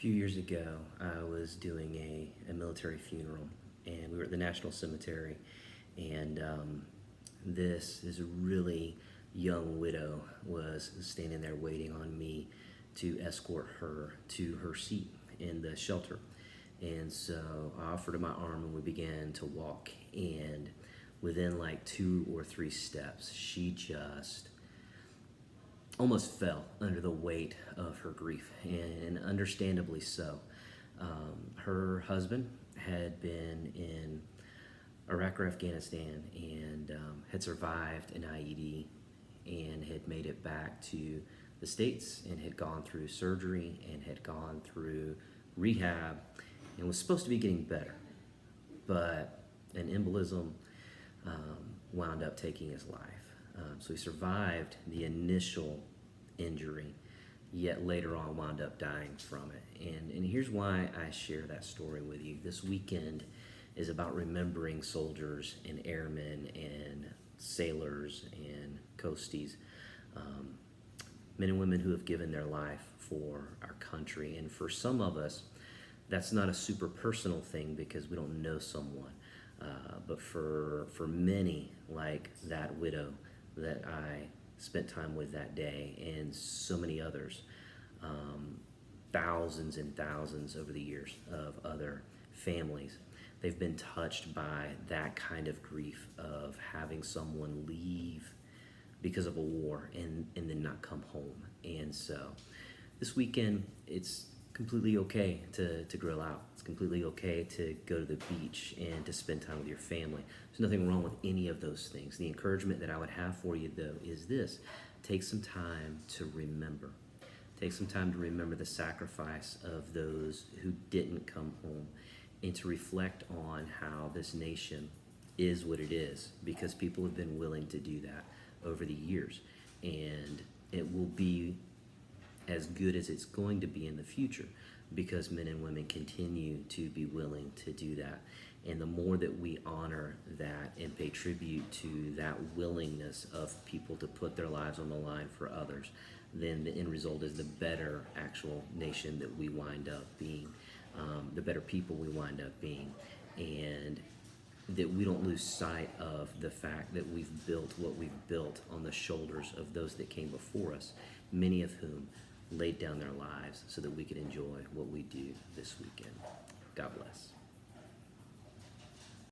few years ago, I was doing a military funeral, and we were at the National Cemetery, and this is a really young widow was standing there waiting on me to escort her to her seat in the shelter. And so I offered her my arm, and we began to walk. And within like 2 or 3 steps, she just almost fell under the weight of her grief, and understandably so. Her husband had been in Iraq or Afghanistan and had survived an IED and had made it back to the States and had gone through surgery and had gone through rehab and was supposed to be getting better. But an embolism wound up taking his life. So he survived the initial injury, yet later on wound up dying from it. And here's why I share that story with you. This weekend is about remembering soldiers and airmen and sailors and coasties, men and women who have given their life for our country. And for some of us, that's not a super personal thing because we don't know someone. But for many, like that widow that I spent time with that day, and so many others, thousands and thousands over the years of other families, they've been touched by that kind of grief of having someone leave because of a war and then not come home. And so this weekend, it's completely okay to grill out. It's completely okay to go to the beach and to spend time with your family. There's nothing wrong with any of those things. The encouragement that I would have for you, though, is this. Take some time to remember. Take some time to remember the sacrifice of those who didn't come home and to reflect on how this nation is what it is because people have been willing to do that over the years. And it will be as good as it's going to be in the future because men and women continue to be willing to do that. And the more that we honor that and pay tribute to that willingness of people to put their lives on the line for others, then the end result is the better actual nation that we wind up being, the better people we wind up being, and that we don't lose sight of the fact that we've built what we've built on the shoulders of those that came before us, many of whom laid down their lives so that we could enjoy what we do this weekend. God bless.